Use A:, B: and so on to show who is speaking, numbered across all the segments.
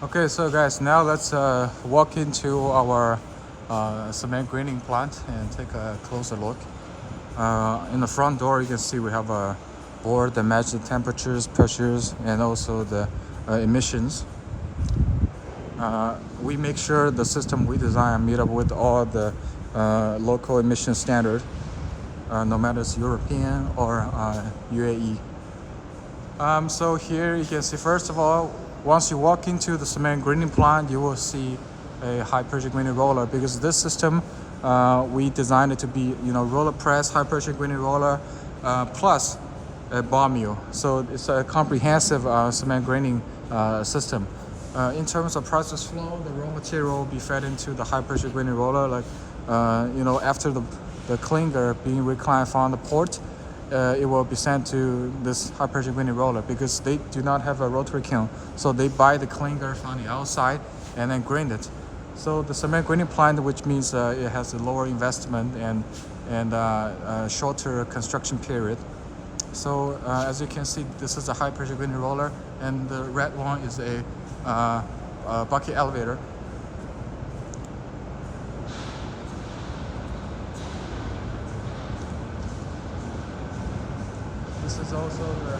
A: Okay, so guys, now let's walk into our cement grinding plant and take a closer look. In the front door, you can see we have a board that matches the temperatures, pressures, and also the emissions. We make sure the system we design meet up with all the local emission standard, no matter it's European or UAE. So here you can see, first of all, once you walk into the cement grinding plant, you will see a high pressure grinding roller, because this system we designed it to be, roller press, high pressure grinding roller, plus a bar mill. So it's a comprehensive cement grinding system. In terms of process flow, the raw material will be fed into the high pressure grinding roller, like after the clinker being reclined from the port. It will be sent to this high pressure grinding roller, because they do not have a rotary kiln, so they buy the clinker from the outside and then grind it. So the cement grinding plant, which means it has a lower investment and shorter construction period. So as you can see, this is a high pressure grinding roller, and the red one is a bucket elevator. This is also the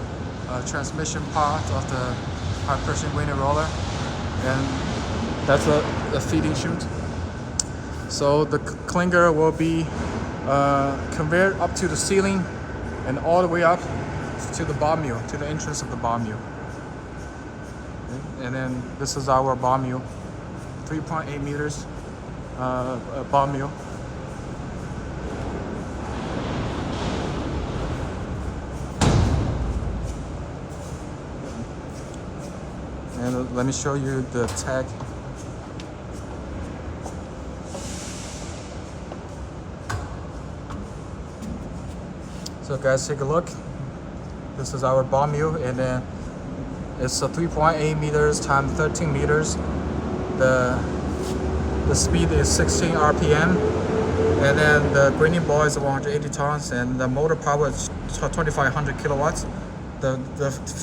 A: transmission part of the high pressure grinding roller, and that's a feeding chute. So the clinker will be conveyed up to the ceiling and all the way up to the bar mill, to the entrance of the bar mill. And then this is our bar mill, 3.8 meters bar mill. And let me show you the tag. So guys, take a look. This is our bar mill, and then it's a 3.8 meters times 13 meters. The speed is 16 RPM, and then the grinding ball is 180 tons, and the motor power is 2,500 kilowatts. The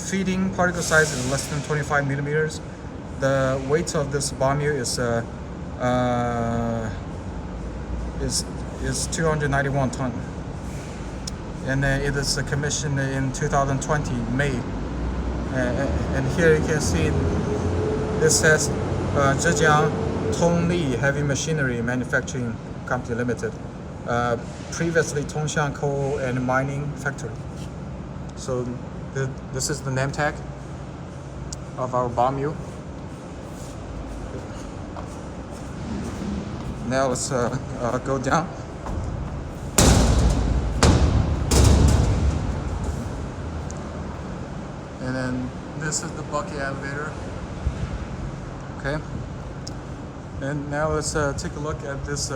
A: feeding particle size is less than 25 millimeters. The weight of this bar mill is 291 ton, and it is commissioned in 2020 May. And here you can see this says Zhejiang Tongli Heavy Machinery Manufacturing Company Limited, previously Tongxiang Coal and Mining Factory. So this is the name tag of our bar mill. Now let's go down. And then this is the bucket elevator. Okay. And now let's take a look at this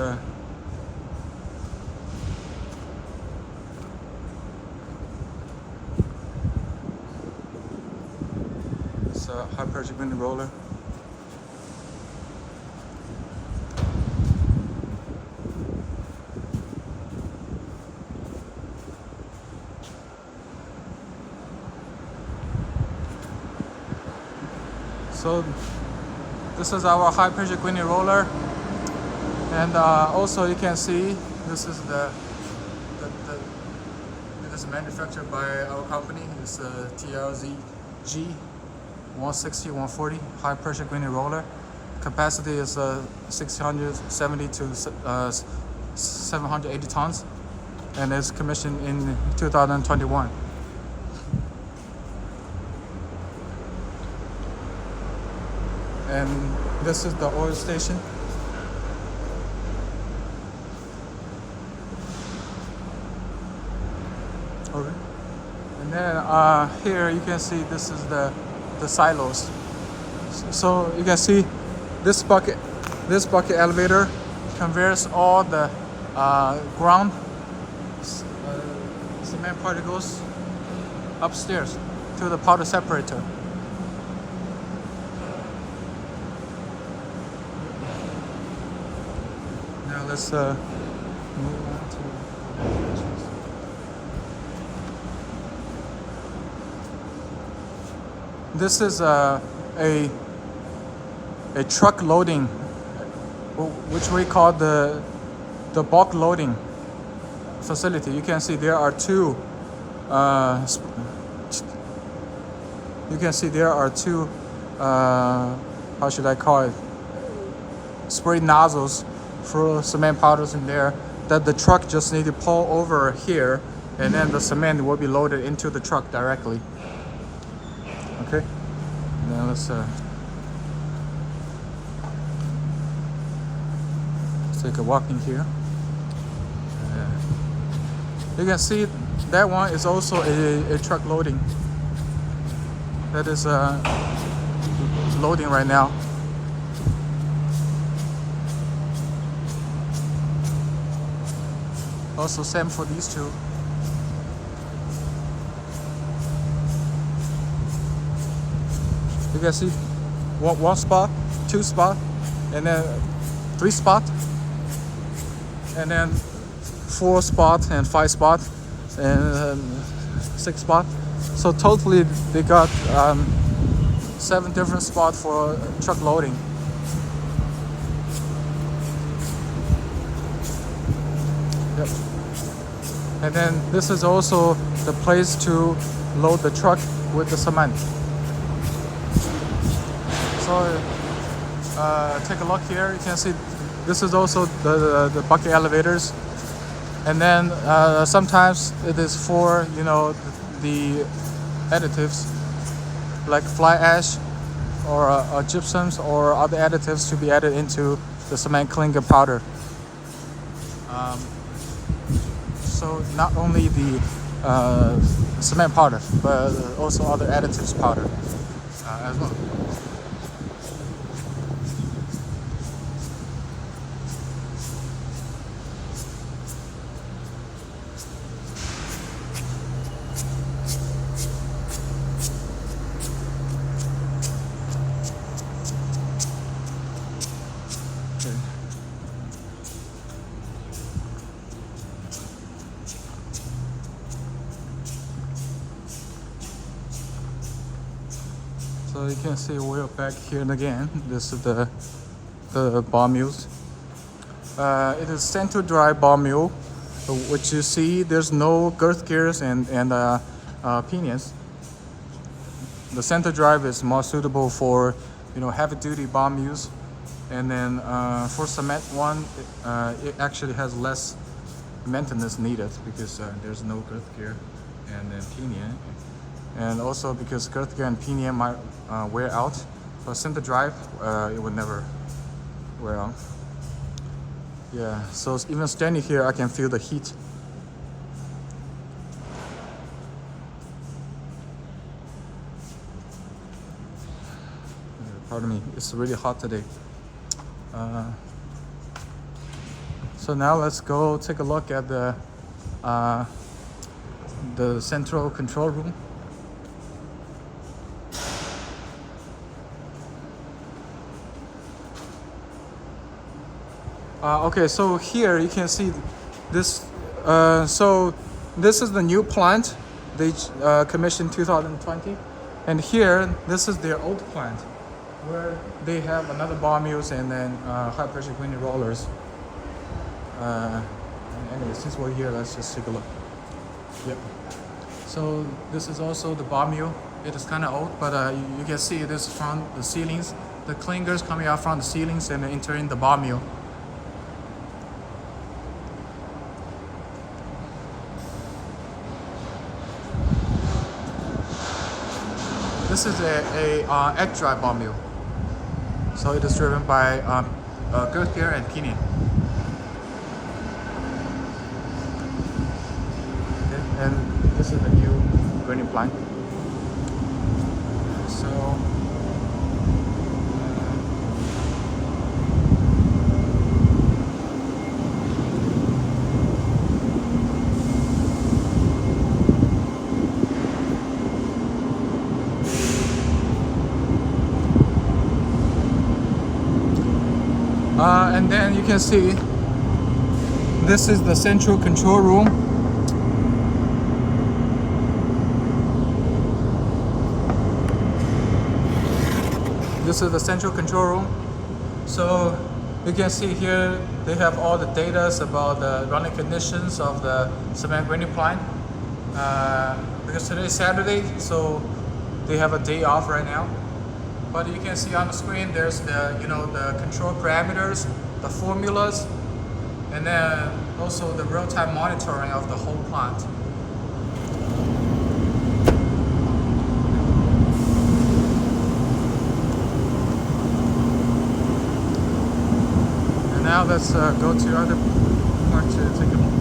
A: high pressure grinding roller. So this is our high pressure grinding roller, and also you can see this is it is manufactured by our company. It's a TLZG 160 140 high pressure grinding roller. Capacity is 670 to 780 tons, and it's commissioned in 2021. And this is the oil station. Okay. And then here you can see this is the silos. So you can see this bucket elevator conveys all the ground cement particles upstairs to the powder separator. Now let's move on to this is a a truck loading, which we call the bulk loading facility. You can see there are two. You can see there are two. How should I call it? Spray nozzles for cement powders in there that the truck just need to pull over here, and then the cement will be loaded into the truck directly. Okay, now let's take a walk in here. You can see that one is also a truck loading. That is loading right now. Also same for these two. You can see one spot, two spot, and then three spot, and then 4 spot and 5 spot and 6 spot. So totally they got 7 different spots for truck loading. Yep. And then this is also the place to load the truck with the cement. So take a look here. You can see this is also the bucket elevators. And then sometimes it is for, you know, the additives like fly ash or gypsums or other additives to be added into the cement clinker powder. So not only the cement powder, but also other additives powder as well. So you can see we're back here again. This is the bar mills. It is center drive bar mill, which you see there's no girth gears and pinions. The center drive is more suitable for, you know, heavy duty bar mills, and then for cement one, it actually has less maintenance needed because there's no girth gear and then pinion. And also because girth gear and pinion might wear out, but center drive it would never wear out. Yeah, so even standing here, I can feel the heat. Pardon me, it's really hot today. So now let's go take a look at the central control room. Okay, so here you can see this. So this is the new plant they commissioned 2020, and here this is their old plant where they have another bar mills and then high pressure grinding rollers. Anyway, since we're here, let's just take a look. Yep. So this is also the bar mill. It is kind of old, but you can see this from the ceilings. The clinkers coming out from the ceilings and entering the bar mill. This is a egg dry bar mill, so it is driven by girth gear and pinion. Okay. And this is the new grinding plant. So and then you can see this is the central control room. This is the central control room. So you can see here they have all the data about the running conditions of the cement grinding plant. Because today is Saturday, so they have a day off right now. But you can see on the screen there's the the control parameters, the formulas, and then also the real-time monitoring of the whole plant. And now let's go to other part to take a look.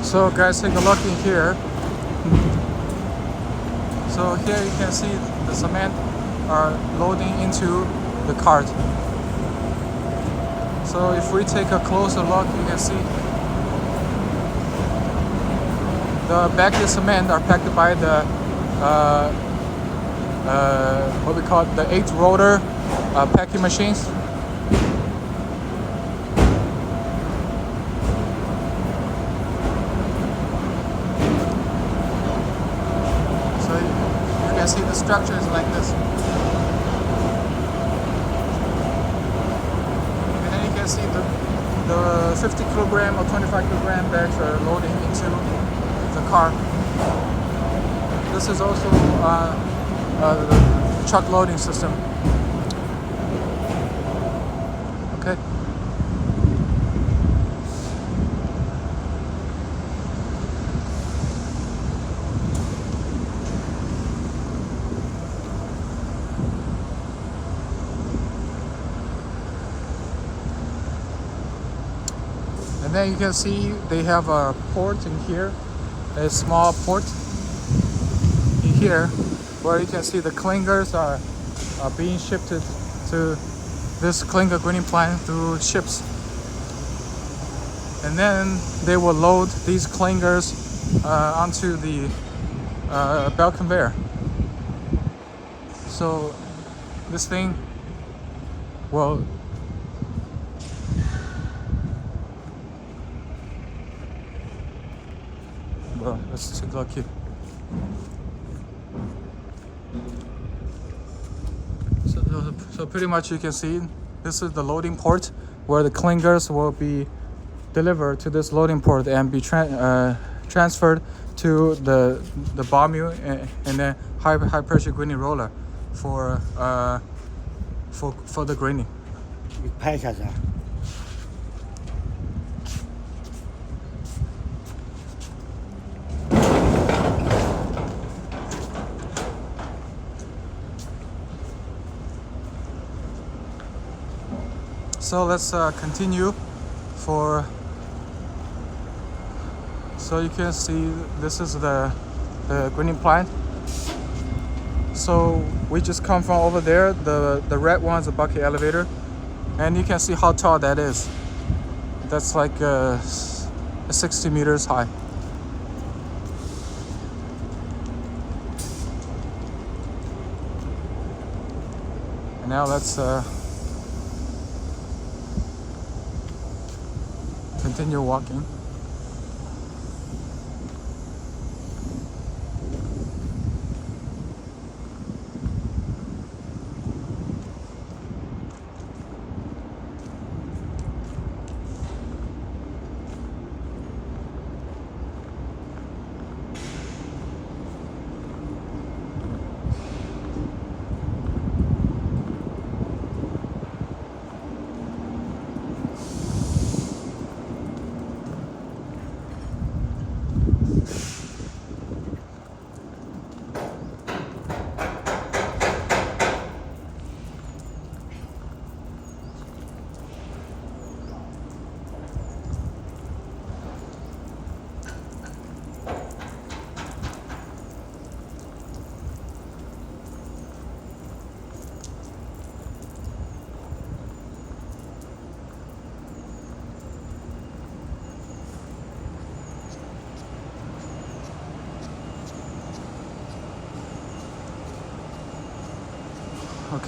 A: So guys, take a look in here. So here you can see the cement are loading into the cart. So if we take a closer look, you can see the bagged cement are packed by the what we call the 8-rotor packing machines. See, the structure is like this, and then you can see the 50 kilogram or 25 kilogram bags are loading into the car. This is also the truck loading system. Okay. And then you can see they have a port in here, a small port in here, where you can see the clinkers are being shipped to this clinker grinding plant through ships. And then they will load these clinkers onto the belt conveyor. So this thing will let's take a look here. So pretty much you can see this is the loading port where the clinkers will be delivered to this loading port and be transferred to the bar mill and then high pressure grinding roller for the grinding. So let's continue so you can see this is the grinding plant. So we just come from over there, the red one is a bucket elevator, and you can see how tall that is. That's like 60 meters high. And now let's continue walking.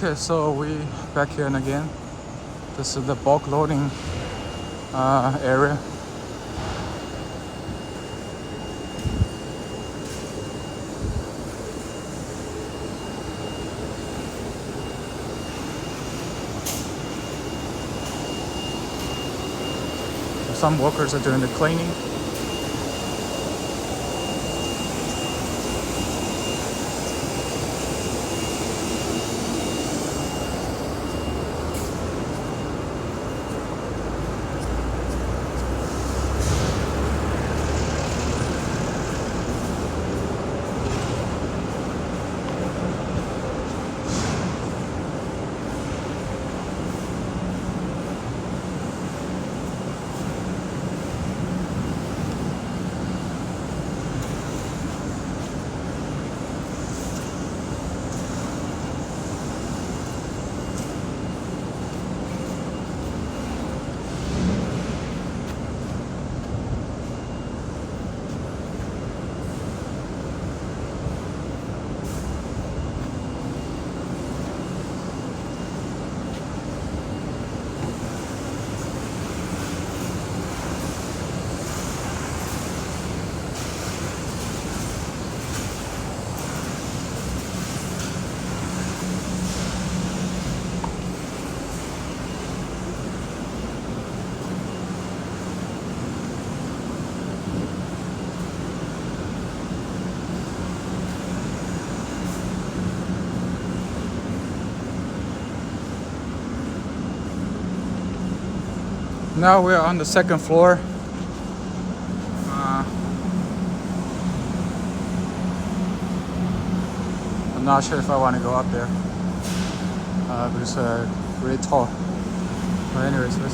A: Okay, so we back here and again. This is the bulk loading area. Some workers are doing the cleaning. Now we're on the second floor. I'm not sure if I want to go up there because it's really tall. But anyways, this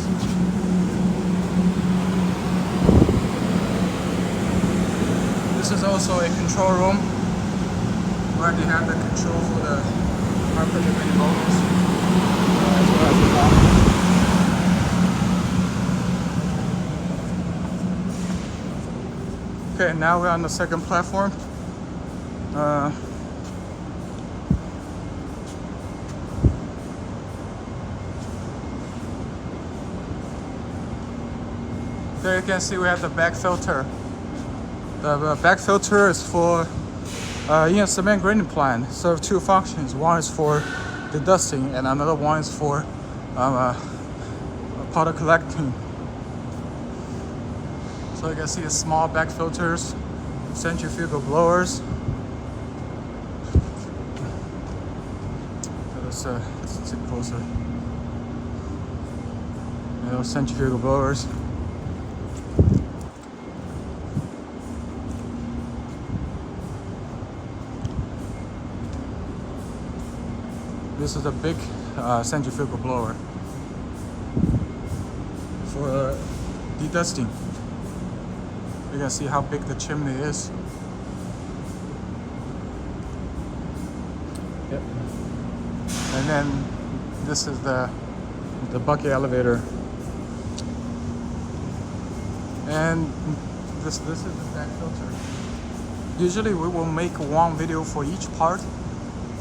A: is also a control room where they have the control for the carpet and motors. As well as the bottom. Okay, now we're on the second platform. There you can see we have the back filter. The back filter is for cement grinding plant. Serve two functions. One is for the dusting, and another one is for powder collecting. So you can see the small back filters, centrifugal blowers. Let's sit closer. Centrifugal blowers. This is a big centrifugal blower for dedusting. You can see how big the chimney is. Yep. And then this is the bucket elevator. And this is the back filter. Usually we will make one video for each part,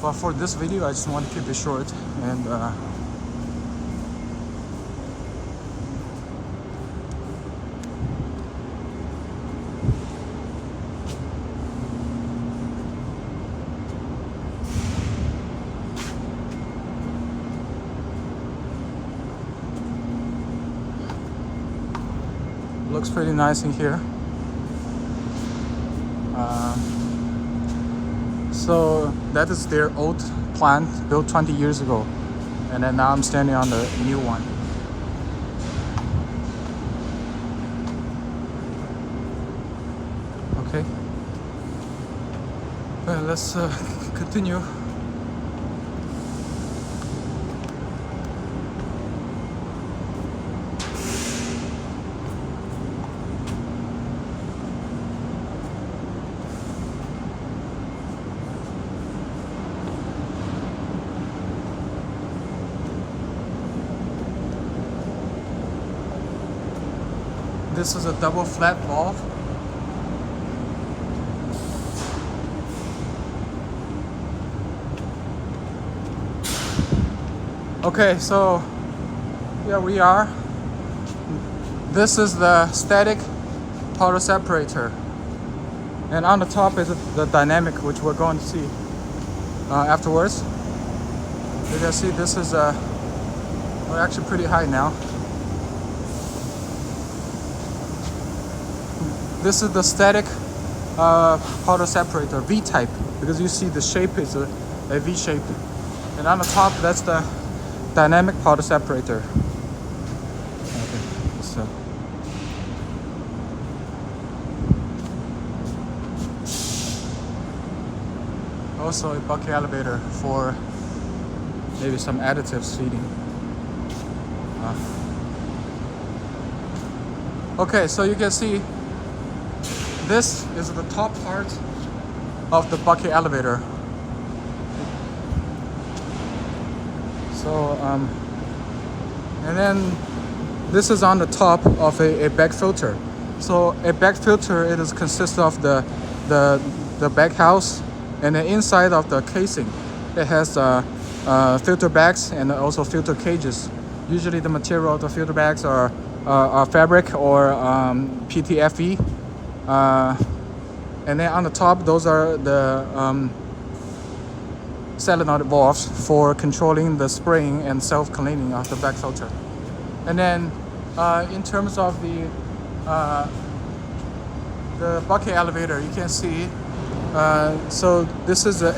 A: but for this video I just want to keep it short and looks pretty nice in here. So that is their old plant built 20 years ago, and then now I'm standing on the new one. Okay, well, let's continue. This is a double flat valve. Okay, so here we are. This is the static powder separator, and on the top is the dynamic, which we're going to see afterwards. You can see this is we're actually pretty high now. This is the static powder separator, V-type, because you see the shape is a V shape. And on the top, that's the dynamic powder separator. Okay, so also a bucket elevator for maybe some additives feeding. Okay, so you can see this is the top part of the bucket elevator. So, and then this is on the top of a back filter. So a back filter, it is consists of the back house, and the inside of the casing, it has filter bags and also filter cages. Usually the material of the filter bags are fabric or PTFE. And then on the top, those are the solenoid valves for controlling the spraying and self-cleaning of the back filter. And then in terms of the bucket elevator, you can see, so this is a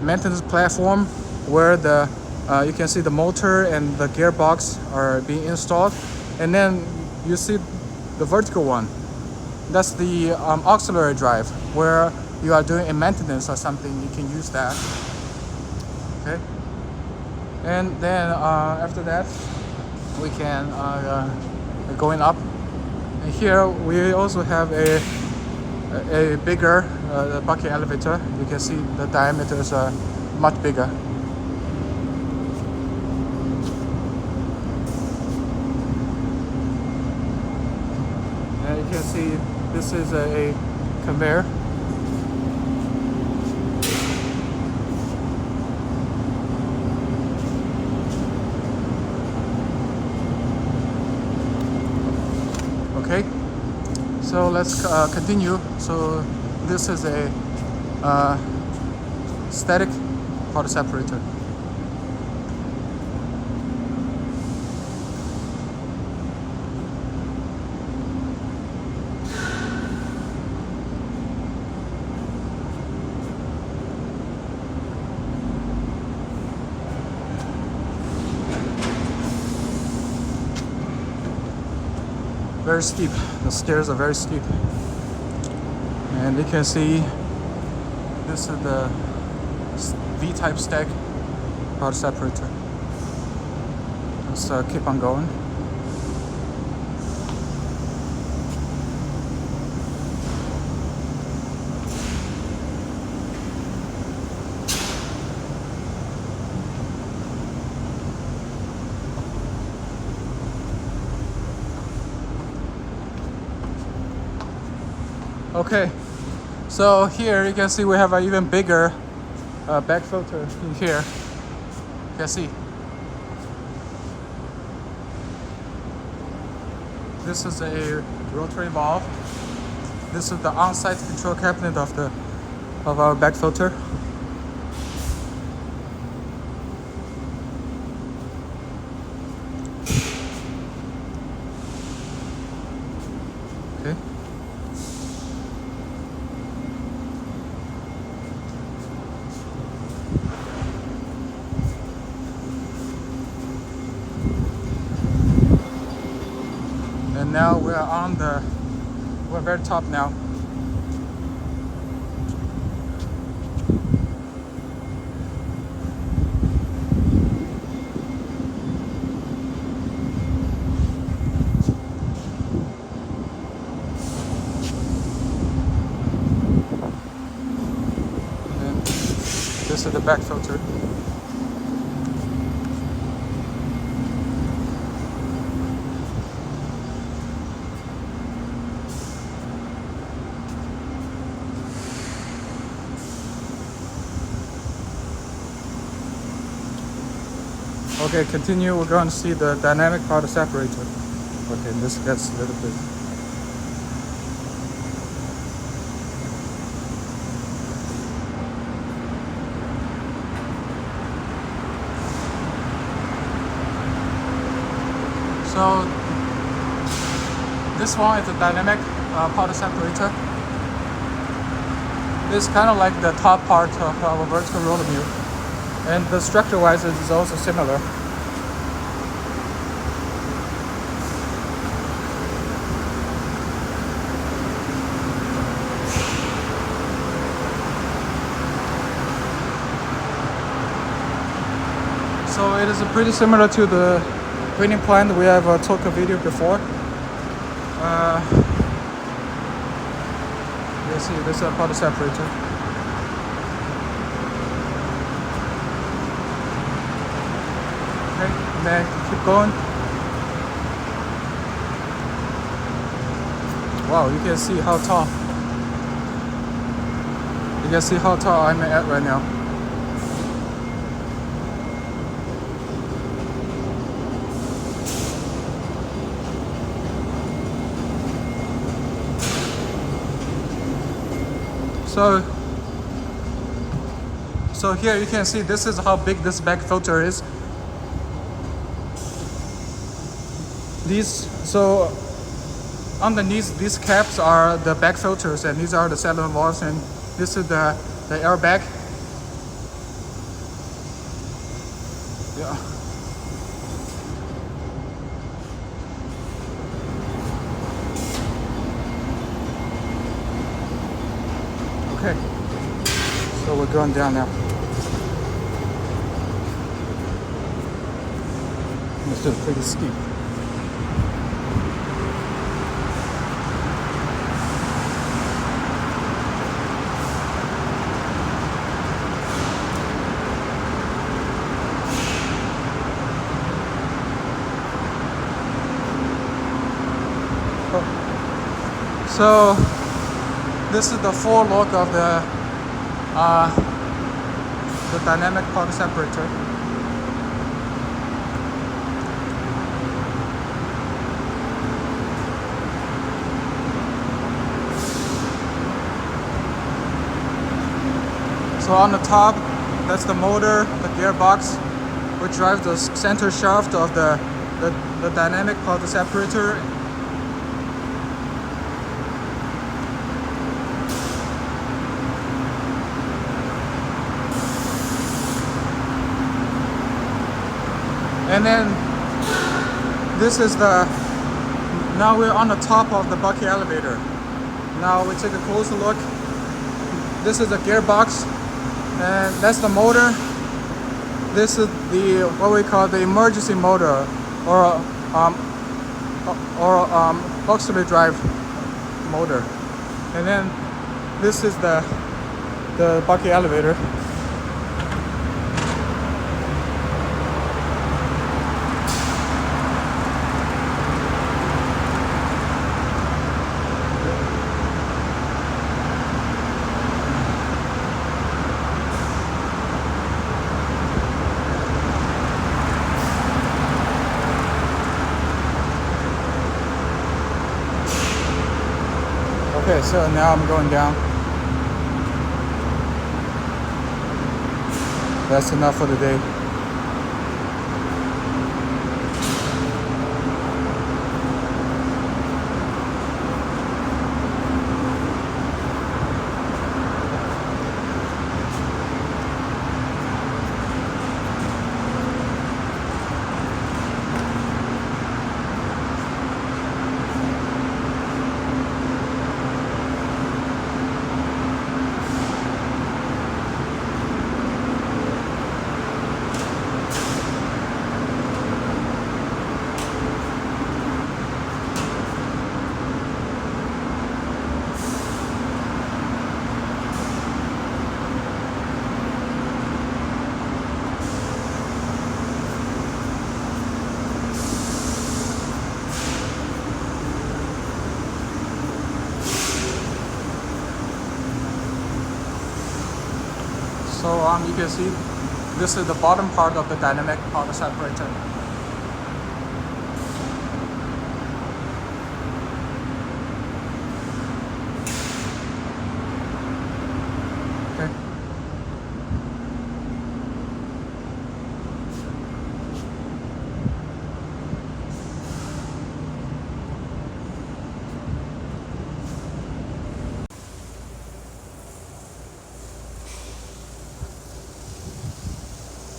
A: maintenance platform where you can see the motor and the gearbox are being installed, and then you see the vertical one. That's the auxiliary drive, where you are doing a maintenance or something, you can use that. Okay, and then after that, we can going up. And here we also have a bigger bucket elevator. You can see the diameter is much bigger. And you can see this is a conveyor. Okay, so let's continue. So this is a static powder separator. Very steep. The stairs are very steep, and you can see this is the V-type stack powder separator. Let's keep on going. Okay, so here you can see we have an even bigger back filter in here. You can see this is a rotary valve. This is the on-site control cabinet of our back filter. Okay. And now we're very top now. And this is the back filter. Okay, continue. We're going to see the dynamic powder separator. Okay, this gets a little bit. So this one is a dynamic powder separator. It's kind of like the top part of our vertical roller mill, and the structure-wise is also similar. So it is pretty similar to the grinding plant we have took a video before. You see, this is a powder separator. Okay, and then keep going. Wow, you can see how tall. You can see how tall I'm at right now. So here you can see this is how big this back filter is. So underneath these caps are the back filters, and these are the cylinder valves, and this is the air bag. Yeah. Okay, so we're going down now. This is pretty steep. So this is the full look of the dynamic powder separator. So on the top, that's the motor, the gearbox, which drives the center shaft of the dynamic powder separator. And then this is now we're on the top of the bucket elevator. Now we take a closer look. This is the gearbox, and that's the motor. This is what we call the emergency motor, or auxiliary drive motor. And then this is the bucket elevator. Okay, so now I'm going down. That's enough for the day. So you can see This is the bottom part of the dynamic powder separator. Okay.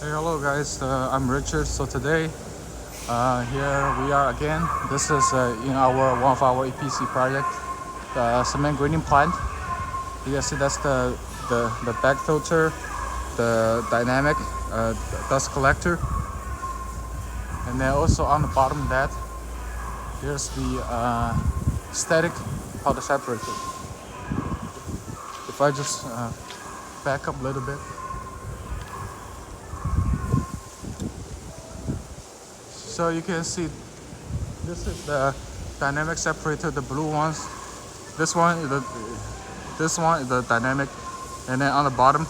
A: Hey, hello guys, I'm Richard. So today here we are again. This is in one of our EPC project, the cement grinding plant. You can see that's the back filter, the dynamic dust collector, and then also on the bottom of that here's the static powder separator. If I just back up a little bit. So you can see this is the dynamic separator, the blue ones. This one is the dynamic, and then on the bottom,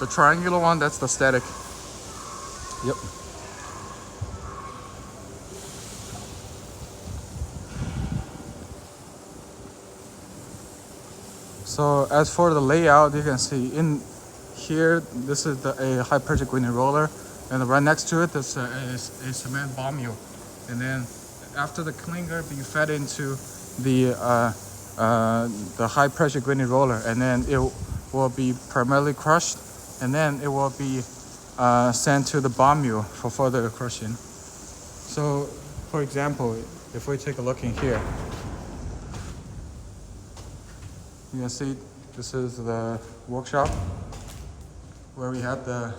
A: the triangular one, that's the static. Yep. So as for the layout, you can see in here, this is a high pressure grinding roller. And right next to it is a cement bomb mill. And then after the clinker being fed into the high pressure grinding roller, and then it will be primarily crushed, and then it will be sent to the bomb mill for further crushing. So, for example, if we take a look in here, you can see this is the workshop where we had the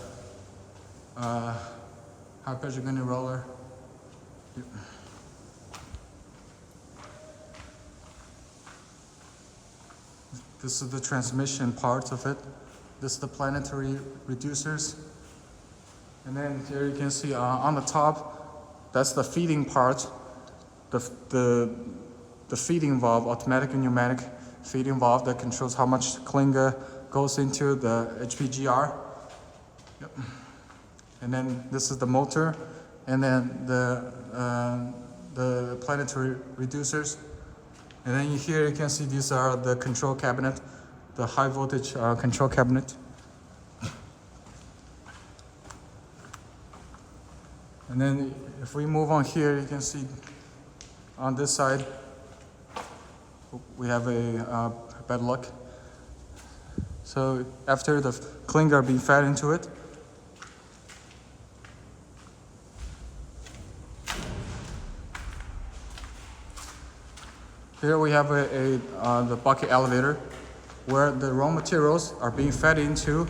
A: high pressure grinding roller. Yep. This is the transmission part of it. This is the planetary reducers. And then here you can see on the top, that's the feeding part. The feeding valve, automatic and pneumatic feeding valve that controls how much clinker goes into the HPGR. Yep. And then this is the motor, and then the planetary reducers. And then here you can see these are the control cabinet, the high voltage control cabinet. And then if we move on here, you can see on this side we have a bedlock. So after the clinker being fed into it, here we have the bucket elevator where the raw materials are being fed into.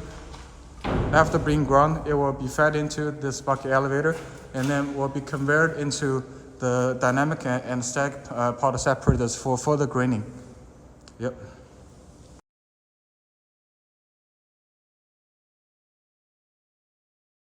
A: After being ground, it will be fed into this bucket elevator and then will be converted into the dynamic and static powder separators for further grinding. Yep.